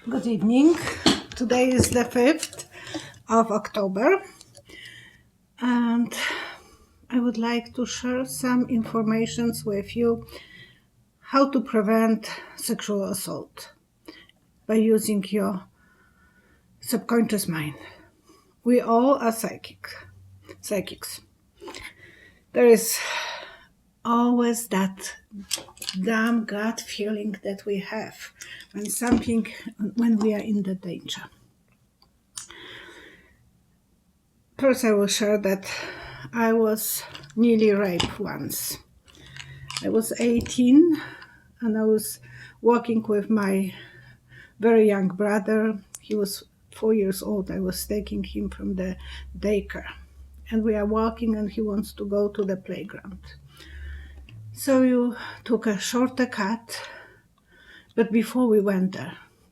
Good evening. Today is the 5th of October, and I would like to share some information with you how to prevent sexual assault by using your subconscious mind. We all are psychics. There is always that damn gut feeling that we have when we are in the danger. First, I will share that I was nearly raped once. I was 18 and I was walking with my very young brother. He was 4 years old. I was taking him from the daycare. And we are walking and he wants to go to the playground. So you took a shortcut. But before we went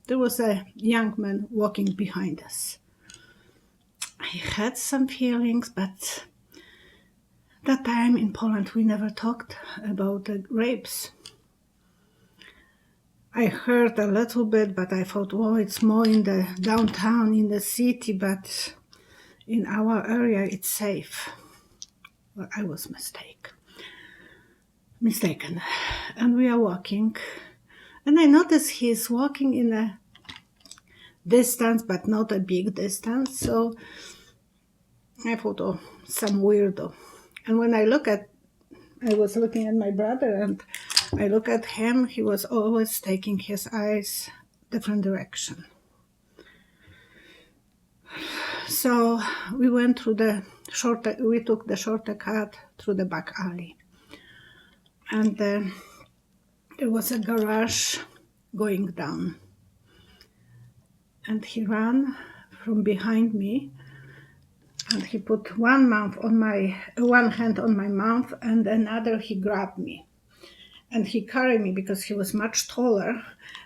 there was a young man walking behind us. I had some feelings, but that time in Poland we never talked about the rapes. I heard a little bit, but I thought, oh, it's more in the downtown, in the city, but in our area it's safe. Well, I was mistaken. And we are walking, and I noticed he's walking in a distance, but not a big distance, so I thought, oh, some weirdo. And when I was looking at my brother and I look at him, he was always taking his eyes different direction. So we took the shortcut through the back alley. And there was a garage going down. And he ran from behind me and he put one hand on my mouth and another he grabbed me. And he carried me because he was much taller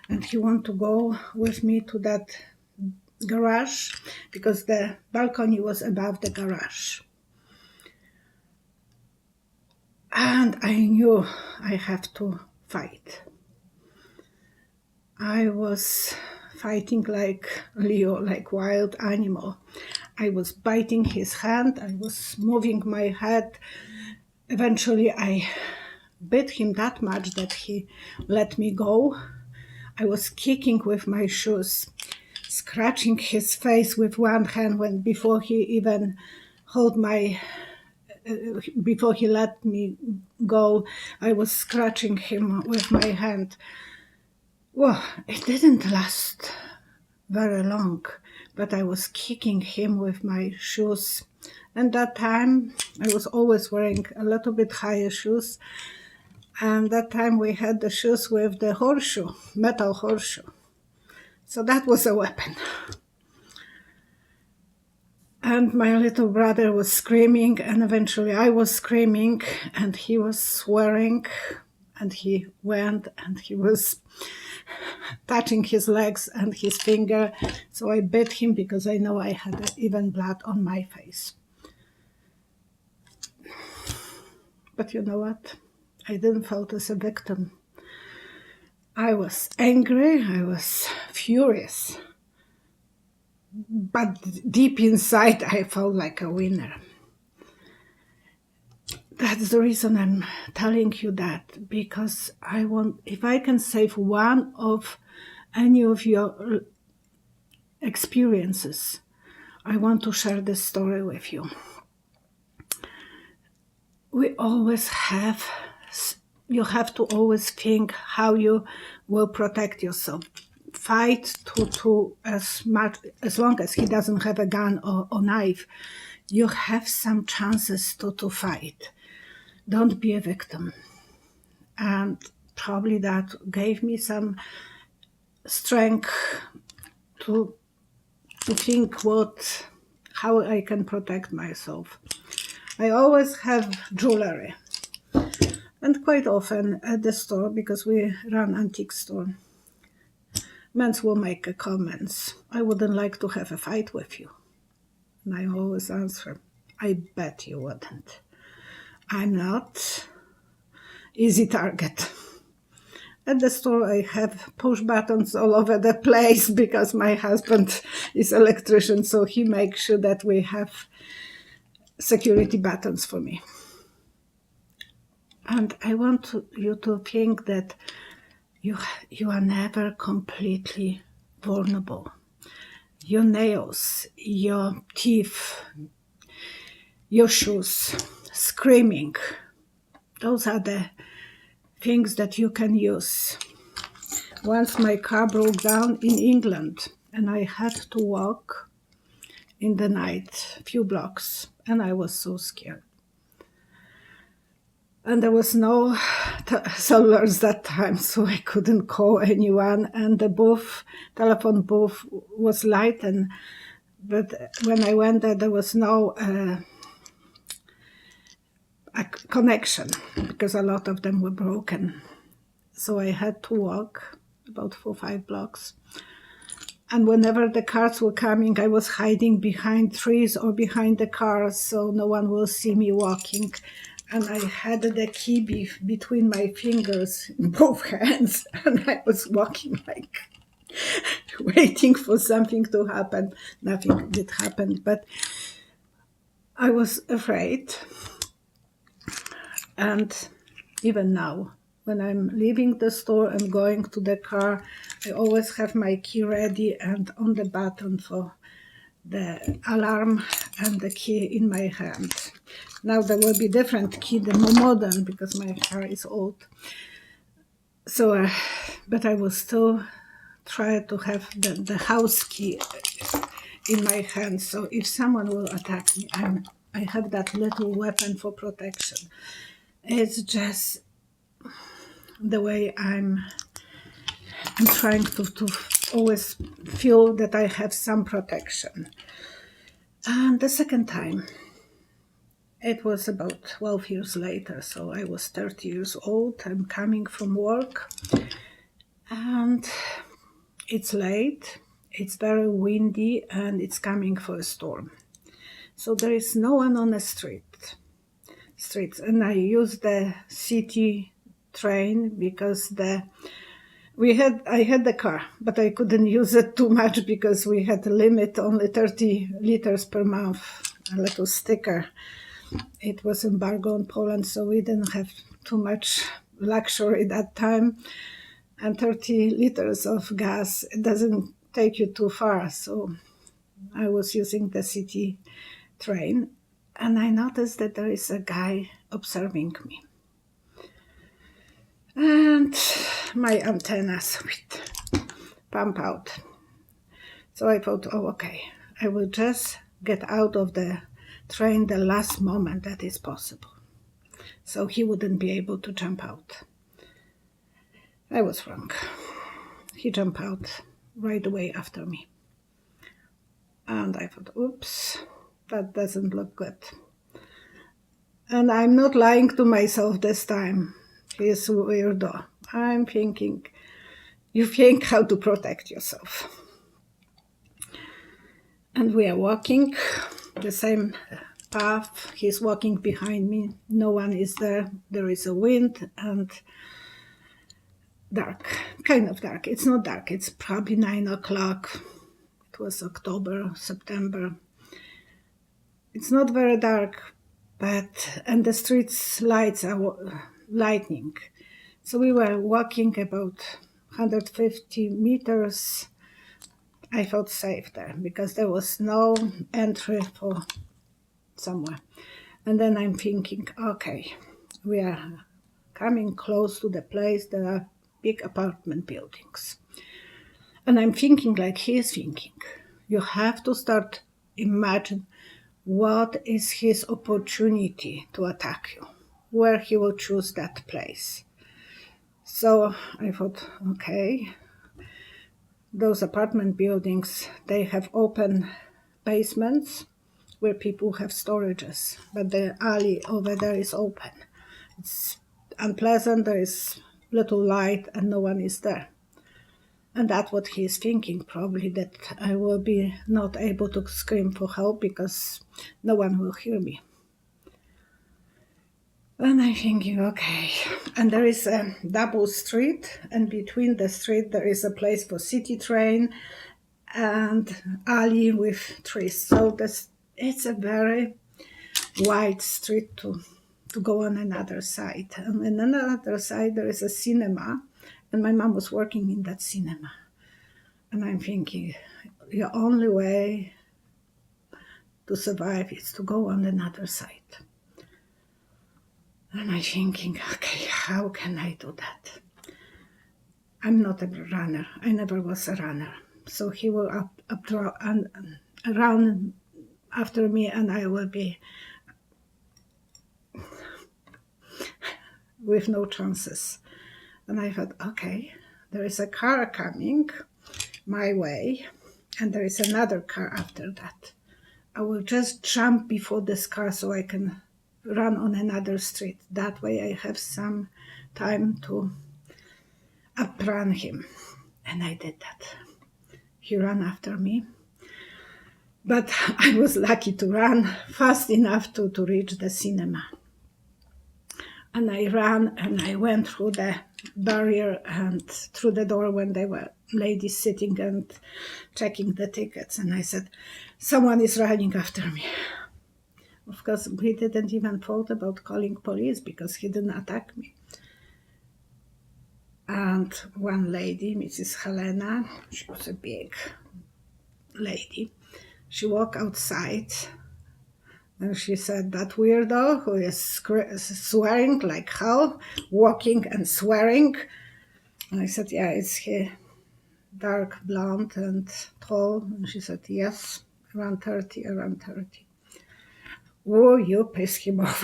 and he wanted to go with me to that garage because the balcony was above the garage. And I knew I have to fight. I was fighting like Leo, like wild animal. I was biting his hand, I was moving my head. Eventually I bit him that much that he let me go. I was kicking with my shoes, scratching his face with one hand before he let me go. I was scratching him with my hand. Well, it didn't last very long, but I was kicking him with my shoes. And that time I was always wearing a little bit higher shoes. And that time we had the shoes with the metal horseshoe. So that was a weapon. And my little brother was screaming, and eventually I was screaming, and he was swearing, and he went, and he was touching his legs and his finger. So I bit him because I know I had even blood on my face. But you know what? I didn't feel as a victim. I was angry, I was furious. But deep inside, I felt like a winner. That's the reason I'm telling you that, because if I can save one of any of your experiences, I want to share this story with you. You have to always think how you will protect yourself. Fight to as long as he doesn't have a gun or knife, you have some chances to fight. Don't be a victim. And probably that gave me some strength to think how I can protect myself. I always have jewelry. And quite often at the store, because we run antique store, men will make comments. I wouldn't like to have a fight with you. And I always answer, I bet you wouldn't. I'm not easy target. At the store, I have push buttons all over the place because my husband is electrician, so he makes sure that we have security buttons for me. And I want you to think that you are never completely vulnerable. Your nails, your teeth, your shoes, screaming, those are the things that you can use. Once my car broke down in England and I had to walk in the night a few blocks, and I was so scared. And there was no cellulars that time, so I couldn't call anyone. And the telephone booth was light, but when I went there, there was no a connection because a lot of them were broken. So I had to walk about 4 or 5 blocks. And whenever the cars were coming, I was hiding behind trees or behind the cars so no one will see me walking. And I had the key between my fingers in both hands, and I was walking like waiting for something to happen. Nothing did happen, but I was afraid. And even now, when I'm leaving the store and going to the car, I always have my key ready and on the button for the alarm and the key in my hand. Now there will be different key, the more modern, because my car is old. So, but I will still try to have the house key in my hand. So if someone will attack me, I have that little weapon for protection. It's just the way I'm trying to always feel that I have some protection. And the second time, it was about 12 years later, so I was 30 years old. I'm coming from work, and it's late, it's very windy, and it's coming for a storm. So there is no one on the streets, and I use the city train because I had the car, but I couldn't use it too much because we had a limit, only 30 liters per month, a little sticker. It was embargo on Poland, so we didn't have too much luxury that time. And 30 liters of gas, it doesn't take you too far. So I was using the city train, and I noticed that there is a guy observing me. And my antennas pump out. So I thought, oh, okay, I will just get out of the train the last moment that is possible. So he wouldn't be able to jump out. I was wrong. He jumped out right away after me. And I thought, oops, that doesn't look good. And I'm not lying to myself this time. He's weirdo. I'm thinking, you think how to protect yourself. And we are walking the same path. He's walking behind me. No one is there. There is a wind and dark, kind of dark. It's not dark. It's probably 9 o'clock. It was October, September. It's not very dark, and the streets lights are lightning. So we were walking about 150 meters. I felt safe there because there was no entry for somewhere. And then I'm thinking, okay, we are coming close to the place. There are big apartment buildings. And I'm thinking like he is thinking. You have to start imagine what is his opportunity to attack you, where he will choose that place. So I thought, okay, those apartment buildings, they have open basements where people have storages, but the alley over there is open. It's unpleasant, there is little light and no one is there. And that's what he is thinking, probably, that I will be not able to scream for help because no one will hear me. And I'm thinking, okay. And there is a double street, and between the street there is a place for city train and alley with trees. So it's a very wide street to go on another side. And on another side there is a cinema, and my mom was working in that cinema. And I'm thinking, the only way to survive is to go on another side. And I'm thinking, okay, how can I do that? I'm not a runner. I never was a runner. So he will run after me, and I will be with no chances. And I thought, okay, there is a car coming my way, and there is another car after that. I will just jump before this car so I can run on another street. That way I have some time to outrun him. And I did that. He ran after me. But I was lucky to run fast enough to reach the cinema. And I ran and I went through the barrier and through the door when there were ladies sitting and checking the tickets. And I said, someone is running after me. Of course, he didn't even thought about calling police because he didn't attack me. And one lady, Mrs. Helena, she was a big lady, she walked outside and she said, that weirdo who is swearing like hell, walking and swearing. And I said, yeah, it's he, dark blonde and tall. And she said, yes, around 30. Oh, you pissed him off.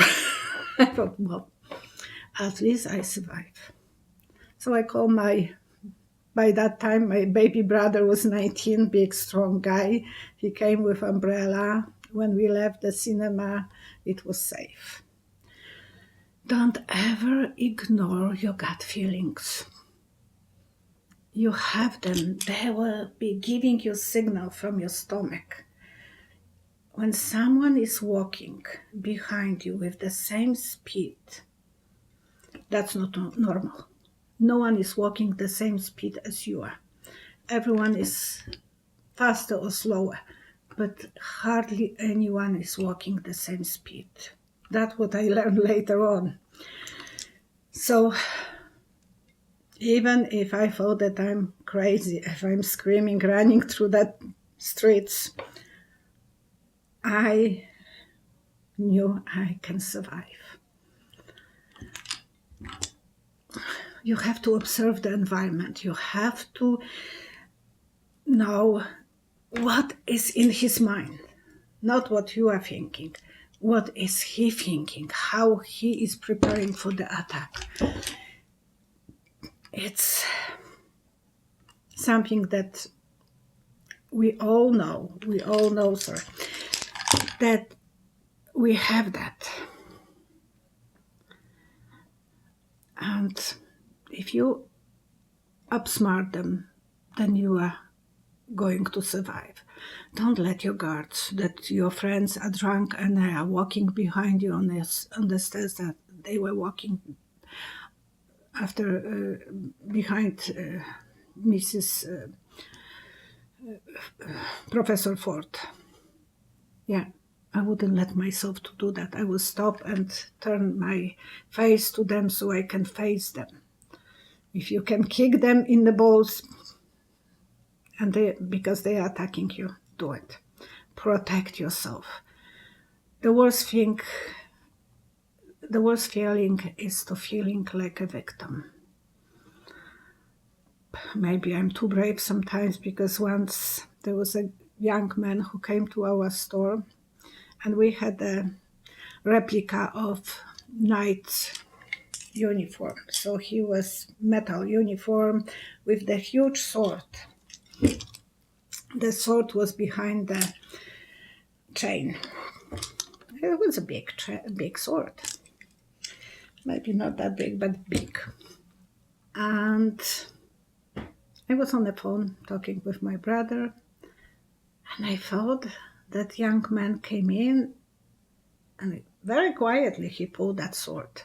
I thought, well, at least I survived. So I called by that time, my baby brother was 19, big, strong guy. He came with umbrella. When we left the cinema, it was safe. Don't ever ignore your gut feelings. You have them. They will be giving you signal from your stomach. When someone is walking behind you with the same speed, that's not normal. No one is walking the same speed as you are. Everyone is faster or slower, but hardly anyone is walking the same speed. That's what I learned later on. So even if I thought that I'm crazy, if I'm screaming, running through that streets, I knew I can survive. You have to observe the environment. You have to know what is in his mind, not what you are thinking. What is he thinking? How he is preparing for the attack? It's something that we all know, that we have that. And if you outsmart them, then you are going to survive. Don't let your guards, that your friends are drunk and they are walking behind you on the stairs, that they were walking after behind Mrs. Professor Ford. Yeah, I wouldn't let myself to do that. I will stop and turn my face to them so I can face them. If you can kick them in the balls, and because they are attacking you, do it. Protect yourself. The worst feeling is to feeling like a victim. Maybe I'm too brave sometimes, because once there was a young man who came to our store and we had a replica of knight uniform. So he was metal uniform with the huge sword. The sword was behind the chain. It was a big sword. Maybe not that big, but big. And I was on the phone talking with my brother, and I thought that young man came in and Very quietly, he pulled that sword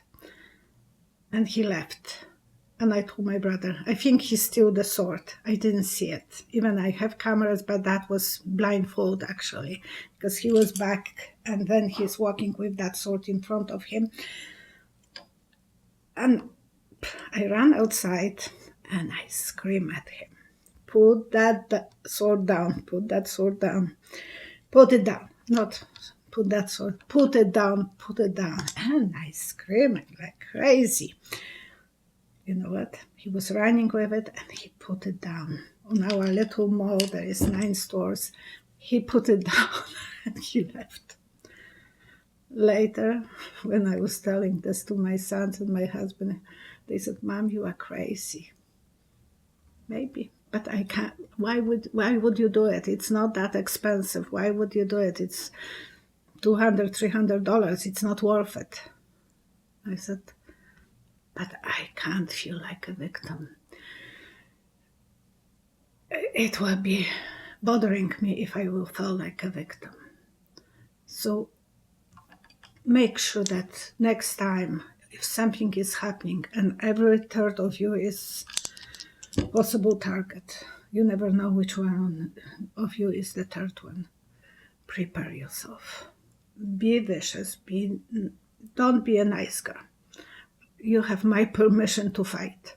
and he left. And I told my brother, I think he stole the sword. I didn't see it. Even I have cameras, but that was blindfold actually, because he was back and then he's walking with that sword in front of him. And I ran outside and I screamed at him, put that sword down, put that sword down, put it down, not put that sword, put it down, put it down. And I screamed like crazy. You know what? He was running with it and he put it down. On our little mall, there is 9 stores. He put it down and he left. Later, when I was telling this to my sons and my husband, they said, Mom, you are crazy. Maybe, but I can't. Why would you do it? It's not that expensive. Why would you do it? It's $200, $300. It's not worth it. I said, but I can't feel like a victim. It will be bothering me if I will feel like a victim. So make sure that next time, if something is happening and every third of you is possible target, you never know which one of you is the third one. Prepare yourself. Be vicious. Don't be a nice girl. You have my permission to fight.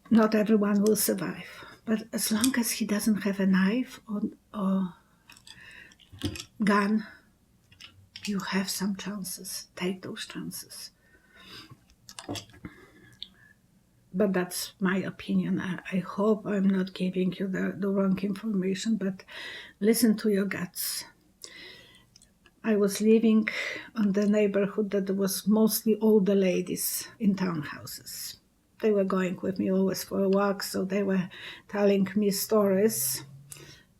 Not everyone will survive. But as long as he doesn't have a knife or gun, you have some chances. Take those chances. But that's my opinion. I hope I'm not giving you the wrong information, but listen to your guts. I was living on the neighborhood that was mostly older ladies in townhouses. They were going with me always for a walk, so they were telling me stories.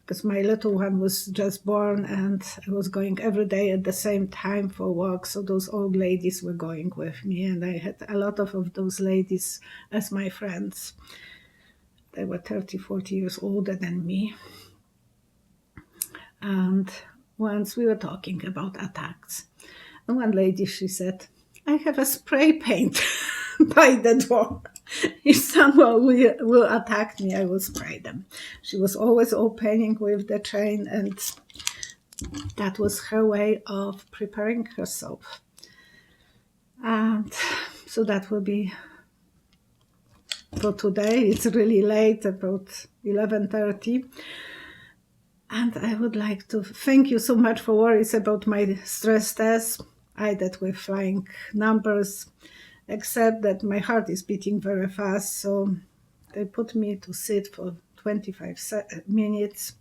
Because my little one was just born and I was going every day at the same time for a walk, so those old ladies were going with me, and I had a lot of those ladies as my friends. They were 30, 40 years older than me. And once we were talking about attacks. And one lady, she said, I have a spray paint by the door. If someone will attack me, I will spray them. She was always opening with the chain, and that was her way of preparing herself. And so that will be for today. It's really late, about 11:30. And I would like to thank you so much for worries about my stress test. I did with flying numbers, except that my heart is beating very fast. So they put me to sit for 25 minutes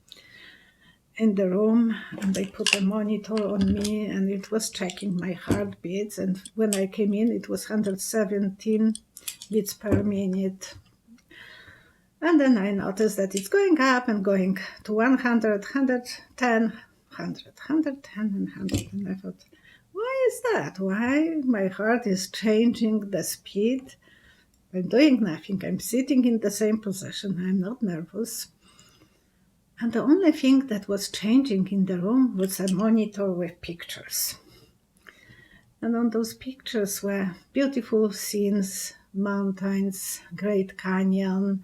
in the room, and they put a monitor on me, and it was checking my heartbeats. And when I came in, it was 117 beats per minute. And then I noticed that it's going up and going to 100, 110, 100, 110, and 100. And I thought, why is that? Why my heart is changing the speed? I'm doing nothing. I'm sitting in the same position. I'm not nervous. And the only thing that was changing in the room was a monitor with pictures. And on those pictures were beautiful scenes, mountains, Great Canyon.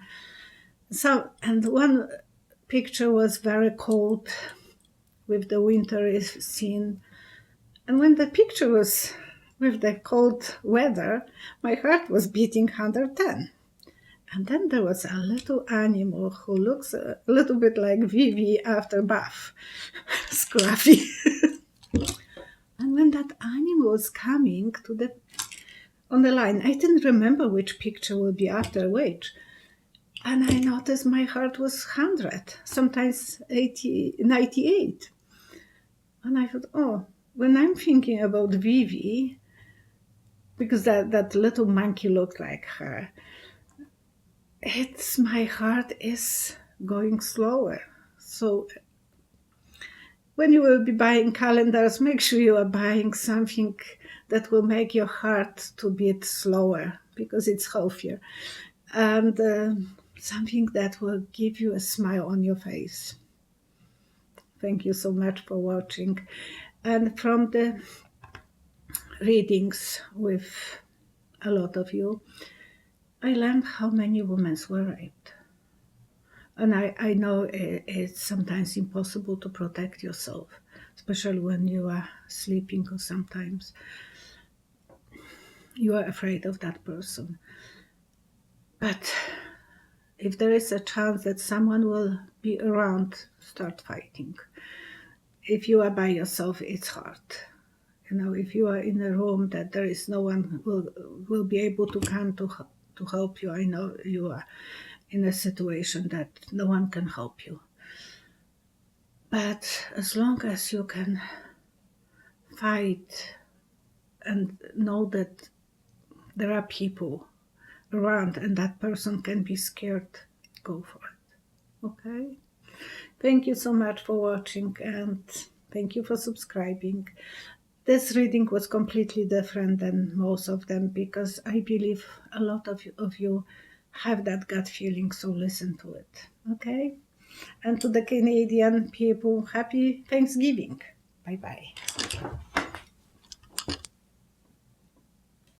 And one picture was very cold with the winter scene. And when the picture was with the cold weather, my heart was beating 110. And then there was a little animal who looks a little bit like Vivi after bath, scruffy. And when that animal was coming on the line, I didn't remember which picture would be after which. And I noticed my heart was 100, sometimes 80, 98. And I thought, oh, when I'm thinking about Vivi, because that little monkey looked like her, my heart is going slower. So when you will be buying calendars, make sure you are buying something that will make your heart to beat slower, because it's healthier. And something that will give you a smile on your face. Thank you so much for watching. And from the readings with a lot of you, I learned how many women were raped. And I know it's sometimes impossible to protect yourself, especially when you are sleeping, or sometimes you are afraid of that person. But if there is a chance that someone will be around, start fighting. If you are by yourself, it's hard. If you are in a room that there is no one will be able to come to help you, I know you are in a situation that no one can help you. But as long as you can fight and know that there are people around and that person can be scared, go for it. Okay? Thank you so much for watching, and thank you for subscribing. This reading was completely different than most of them because I believe a lot of you have that gut feeling, so listen to it. Okay? And to the Canadian people, happy Thanksgiving. Bye bye.